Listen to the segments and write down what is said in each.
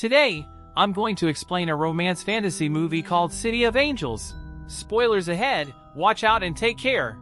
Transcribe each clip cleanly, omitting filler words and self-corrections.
Today, I'm going to explain a romance fantasy movie called City of Angels. Spoilers ahead, watch out and take care.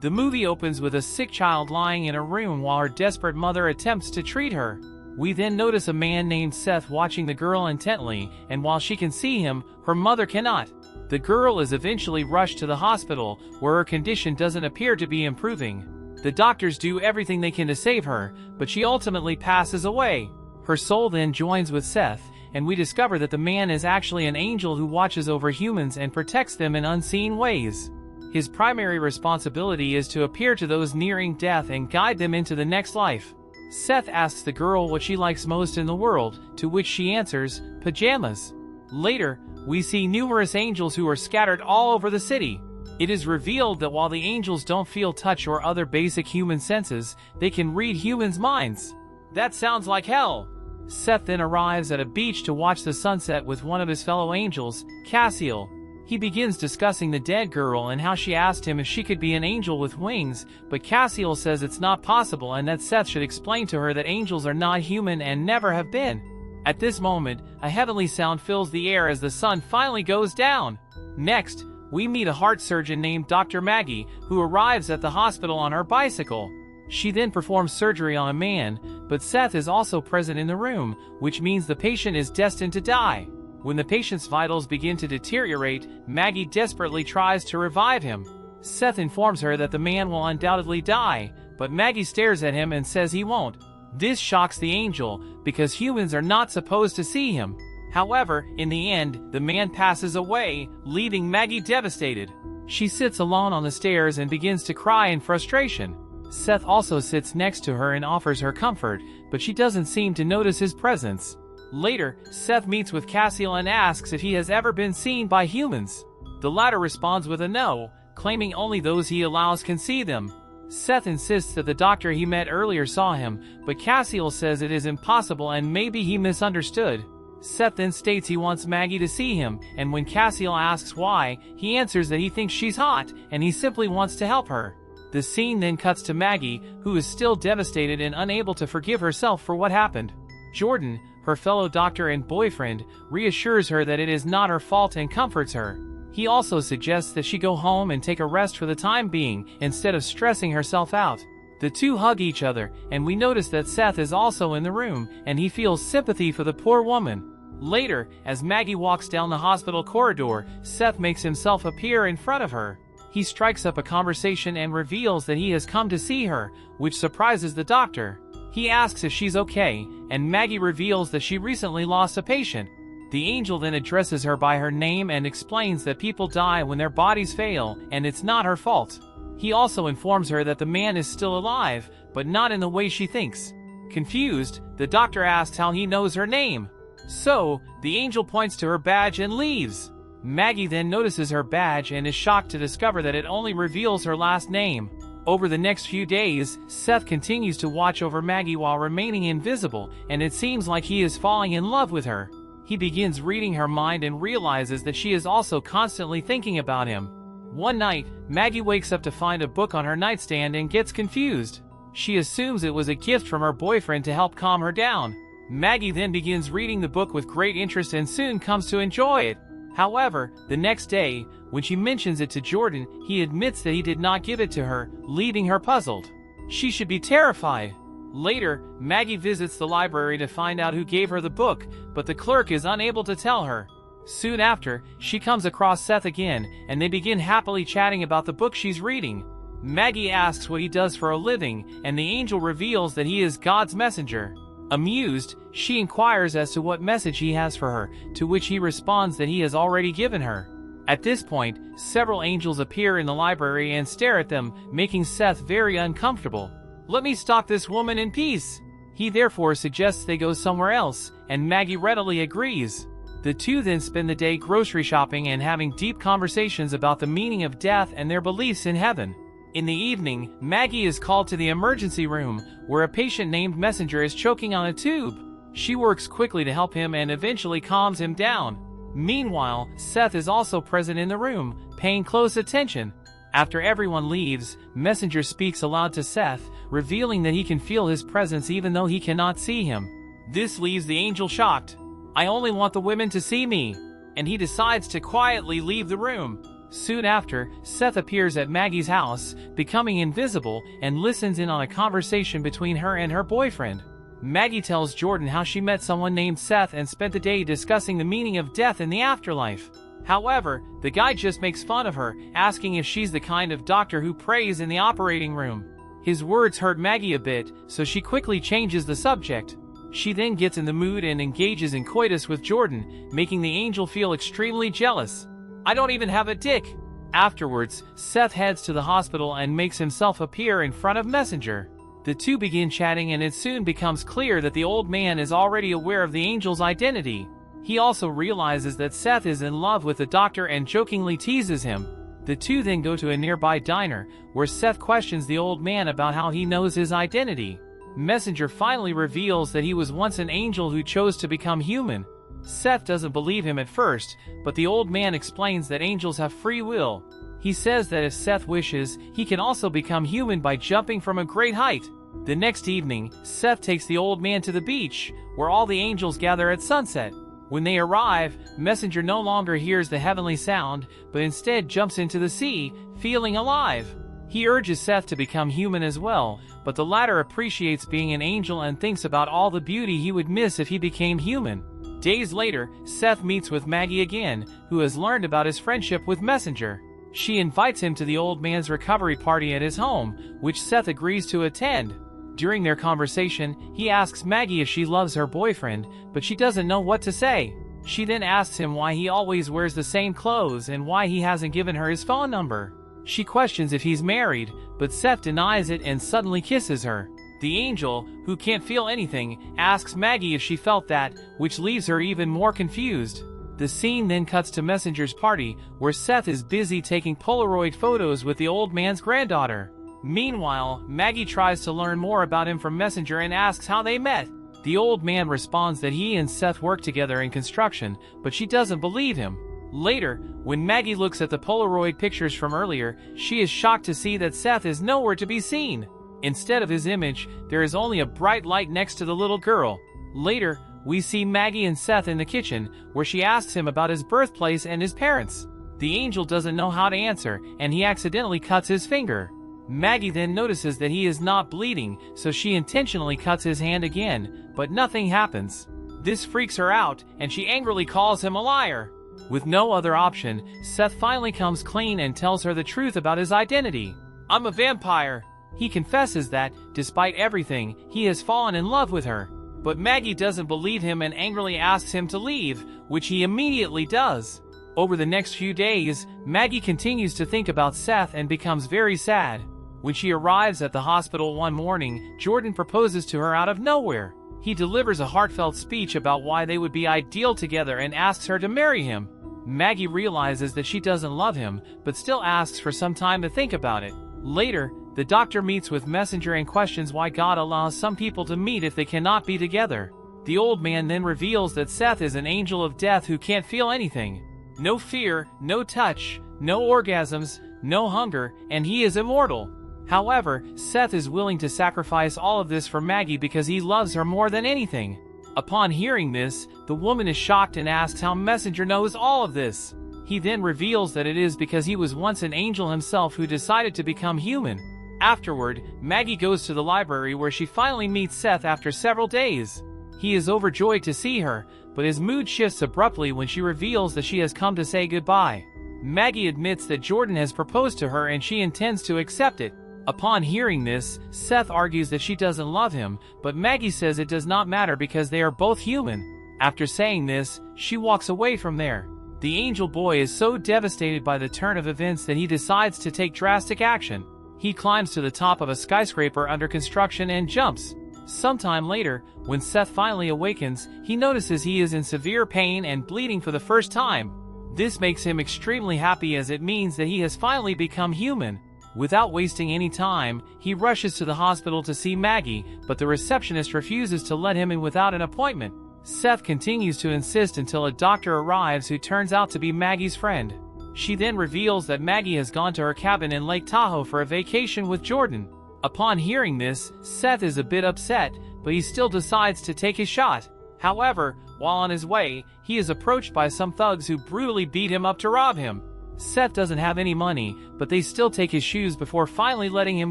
The movie opens with a sick child lying in a room while her desperate mother attempts to treat her. We then notice a man named Seth watching the girl intently, and while she can see him, her mother cannot. The girl is eventually rushed to the hospital, where her condition doesn't appear to be improving. The doctors do everything they can to save her, but she ultimately passes away. Her soul then joins with Seth, and we discover that the man is actually an angel who watches over humans and protects them in unseen ways. His primary responsibility is to appear to those nearing death and guide them into the next life. Seth asks the girl what she likes most in the world, to which she answers, pajamas. Later, we see numerous angels who are scattered all over the city. It is revealed that while the angels don't feel touch or other basic human senses, they can read humans' minds. That sounds like hell. Seth then arrives at a beach to watch the sunset with one of his fellow angels, Cassiel. He begins discussing the dead girl and how she asked him if she could be an angel with wings, but Cassiel says it's not possible and that Seth should explain to her that angels are not human and never have been. At this moment, a heavenly sound fills the air as the sun finally goes down. Next, we meet a heart surgeon named Dr. Maggie, who arrives at the hospital on her bicycle. She then performs surgery on a man, but Seth is also present in the room, which means the patient is destined to die. When the patient's vitals begin to deteriorate, Maggie desperately tries to revive him. Seth informs her that the man will undoubtedly die, but Maggie stares at him and says he won't. This shocks the angel, because humans are not supposed to see him. However, in the end, the man passes away, leaving Maggie devastated. She sits alone on the stairs and begins to cry in frustration. Seth also sits next to her and offers her comfort, but she doesn't seem to notice his presence. Later, Seth meets with Cassiel and asks if he has ever been seen by humans. The latter responds with a no, claiming only those he allows can see them. Seth insists that the doctor he met earlier saw him, but Cassiel says it is impossible and maybe he misunderstood. Seth then states he wants Maggie to see him, and when Cassiel asks why, he answers that he thinks she's hot, and he simply wants to help her. The scene then cuts to Maggie, who is still devastated and unable to forgive herself for what happened. Jordan, her fellow doctor and boyfriend, reassures her that it is not her fault and comforts her. He also suggests that she go home and take a rest for the time being, instead of stressing herself out. The two hug each other, and we notice that Seth is also in the room, and he feels sympathy for the poor woman. Later, as Maggie walks down the hospital corridor, Seth makes himself appear in front of her. He strikes up a conversation and reveals that he has come to see her, which surprises the doctor. He asks if she's okay, and Maggie reveals that she recently lost a patient. The angel then addresses her by her name and explains that people die when their bodies fail, and it's not her fault. He also informs her that the man is still alive, but not in the way she thinks. Confused, the doctor asks how he knows her name. So, the angel points to her badge and leaves. Maggie then notices her badge and is shocked to discover that it only reveals her last name. Over the next few days, Seth continues to watch over Maggie while remaining invisible, and it seems like he is falling in love with her. He begins reading her mind and realizes that she is also constantly thinking about him. One night, Maggie wakes up to find a book on her nightstand and gets confused. She assumes it was a gift from her boyfriend to help calm her down. Maggie then begins reading the book with great interest and soon comes to enjoy it. However, the next day, when she mentions it to Jordan, he admits that he did not give it to her, leaving her puzzled. She should be terrified. Later, Maggie visits the library to find out who gave her the book, but the clerk is unable to tell her. Soon after, she comes across Seth again, and they begin happily chatting about the book she's reading. Maggie asks what he does for a living, and the angel reveals that he is God's messenger. Amused, she inquires as to what message he has for her, to which he responds that he has already given her. At this point, several angels appear in the library and stare at them, making Seth very uncomfortable. "Let me stalk this woman in peace." He therefore suggests they go somewhere else, and Maggie readily agrees. The two then spend the day grocery shopping and having deep conversations about the meaning of death and their beliefs in heaven. In the evening, Maggie is called to the emergency room, where a patient named Messinger is choking on a tube. She works quickly to help him and eventually calms him down. Meanwhile, Seth is also present in the room, paying close attention. After everyone leaves, Messinger speaks aloud to Seth, revealing that he can feel his presence even though he cannot see him. This leaves the angel shocked. I only want the women to see me. And he decides to quietly leave the room. Soon after, Seth appears at Maggie's house, becoming invisible, and listens in on a conversation between her and her boyfriend. Maggie tells Jordan how she met someone named Seth and spent the day discussing the meaning of death in the afterlife. However, the guy just makes fun of her, asking if she's the kind of doctor who prays in the operating room. His words hurt Maggie a bit, so she quickly changes the subject. She then gets in the mood and engages in coitus with Jordan, making the angel feel extremely jealous. I don't even have a dick. Afterwards, Seth heads to the hospital and makes himself appear in front of Messinger. The two begin chatting and it soon becomes clear that the old man is already aware of the angel's identity. He also realizes that Seth is in love with the doctor and jokingly teases him. The two then go to a nearby diner, where Seth questions the old man about how he knows his identity. Messinger finally reveals that he was once an angel who chose to become human. Seth doesn't believe him at first, but the old man explains that angels have free will. He says that if Seth wishes, he can also become human by jumping from a great height. The next evening, Seth takes the old man to the beach, where all the angels gather at sunset. When they arrive, Messinger no longer hears the heavenly sound, but instead jumps into the sea, feeling alive. He urges Seth to become human as well, but the latter appreciates being an angel and thinks about all the beauty he would miss if he became human. Days later, Seth meets with Maggie again, who has learned about his friendship with Messinger. She invites him to the old man's recovery party at his home, which Seth agrees to attend. During their conversation, he asks Maggie if she loves her boyfriend, but she doesn't know what to say. She then asks him why he always wears the same clothes and why he hasn't given her his phone number. She questions if he's married, but Seth denies it and suddenly kisses her. The angel, who can't feel anything, asks Maggie if she felt that, which leaves her even more confused. The scene then cuts to Messinger's party, where Seth is busy taking Polaroid photos with the old man's granddaughter. Meanwhile, Maggie tries to learn more about him from Messinger and asks how they met. The old man responds that he and Seth work together in construction, but she doesn't believe him. Later, when Maggie looks at the Polaroid pictures from earlier, she is shocked to see that Seth is nowhere to be seen. Instead of his image, there is only a bright light next to the little girl. Later, we see Maggie and Seth in the kitchen, where she asks him about his birthplace and his parents. The angel doesn't know how to answer, and he accidentally cuts his finger. Maggie then notices that he is not bleeding, so she intentionally cuts his hand again, but nothing happens. This freaks her out, and she angrily calls him a liar. With no other option, Seth finally comes clean and tells her the truth about his identity. I'm a vampire. He confesses that, despite everything, he has fallen in love with her. But Maggie doesn't believe him and angrily asks him to leave, which he immediately does. Over the next few days, Maggie continues to think about Seth and becomes very sad. When she arrives at the hospital one morning, Jordan proposes to her out of nowhere. He delivers a heartfelt speech about why they would be ideal together and asks her to marry him. Maggie realizes that she doesn't love him, but still asks for some time to think about it. Later, the doctor meets with Messinger and questions why God allows some people to meet if they cannot be together. The old man then reveals that Seth is an angel of death who can't feel anything. No fear, no touch, no orgasms, no hunger, and he is immortal. However, Seth is willing to sacrifice all of this for Maggie because he loves her more than anything. Upon hearing this, the woman is shocked and asks how Messinger knows all of this. He then reveals that it is because he was once an angel himself who decided to become human. Afterward, Maggie goes to the library where she finally meets Seth after several days. He is overjoyed to see her, but his mood shifts abruptly when she reveals that she has come to say goodbye. Maggie admits that Jordan has proposed to her and she intends to accept it. Upon hearing this, Seth argues that she doesn't love him, but Maggie says it does not matter because they are both human. After saying this, she walks away from there. The angel boy is so devastated by the turn of events that he decides to take drastic action. He climbs to the top of a skyscraper under construction and jumps. Sometime later, when Seth finally awakens, he notices he is in severe pain and bleeding for the first time. This makes him extremely happy as it means that he has finally become human. Without wasting any time, he rushes to the hospital to see Maggie, but the receptionist refuses to let him in without an appointment. Seth continues to insist until a doctor arrives who turns out to be Maggie's friend. She then reveals that Maggie has gone to her cabin in Lake Tahoe for a vacation with Jordan. Upon hearing this, Seth is a bit upset, but he still decides to take his shot. However, while on his way, he is approached by some thugs who brutally beat him up to rob him. Seth doesn't have any money, but they still take his shoes before finally letting him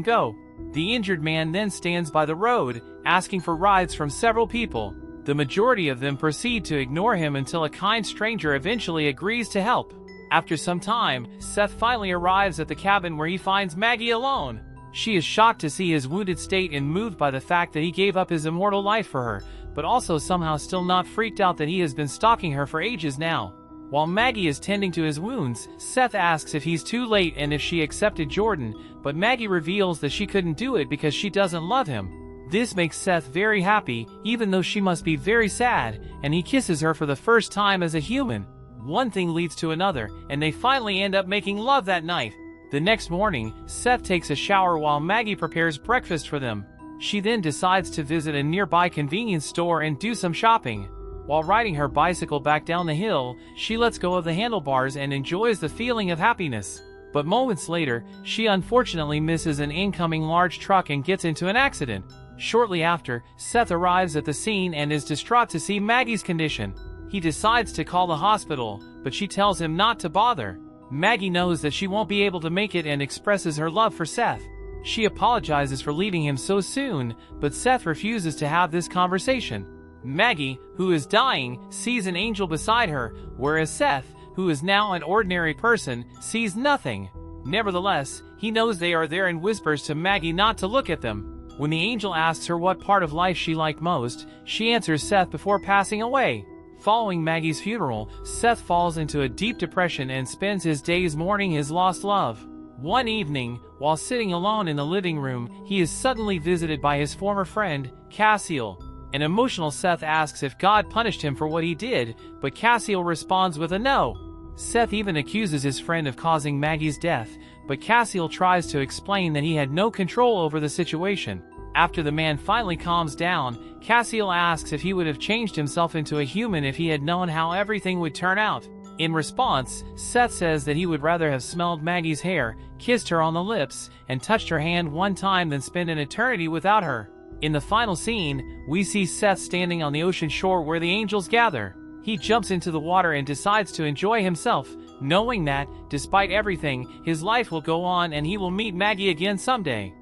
go. The injured man then stands by the road, asking for rides from several people. The majority of them proceed to ignore him until a kind stranger eventually agrees to help. After some time, Seth finally arrives at the cabin where he finds Maggie alone. She is shocked to see his wounded state and moved by the fact that he gave up his immortal life for her, but also somehow still not freaked out that he has been stalking her for ages now. While Maggie is tending to his wounds, Seth asks if he's too late and if she accepted Jordan, but Maggie reveals that she couldn't do it because she doesn't love him. This makes Seth very happy, even though she must be very sad, and he kisses her for the first time as a human. One thing leads to another, and they finally end up making love that night. The next morning, Seth takes a shower while Maggie prepares breakfast for them. She then decides to visit a nearby convenience store and do some shopping. While riding her bicycle back down the hill, she lets go of the handlebars and enjoys the feeling of happiness. But moments later, she unfortunately misses an incoming large truck and gets into an accident. Shortly after, Seth arrives at the scene and is distraught to see Maggie's condition. He decides to call the hospital, but she tells him not to bother. Maggie knows that she won't be able to make it and expresses her love for Seth. She apologizes for leaving him so soon, but Seth refuses to have this conversation. Maggie, who is dying, sees an angel beside her, whereas Seth, who is now an ordinary person, sees nothing. Nevertheless, he knows they are there and whispers to Maggie not to look at them. When the angel asks her what part of life she liked most, she answers Seth before passing away. Following Maggie's funeral, Seth falls into a deep depression and spends his days mourning his lost love. One evening, while sitting alone in the living room, he is suddenly visited by his former friend, Cassiel. An emotional Seth asks if God punished him for what he did, but Cassiel responds with a no. Seth even accuses his friend of causing Maggie's death, but Cassiel tries to explain that he had no control over the situation. After the man finally calms down, Cassiel asks if he would have changed himself into a human if he had known how everything would turn out. In response, Seth says that he would rather have smelled Maggie's hair, kissed her on the lips, and touched her hand one time than spend an eternity without her. In the final scene, we see Seth standing on the ocean shore where the angels gather. He jumps into the water and decides to enjoy himself, knowing that, despite everything, his life will go on and he will meet Maggie again someday.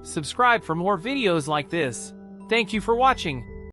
Subscribe for more videos like this. Thank you for watching.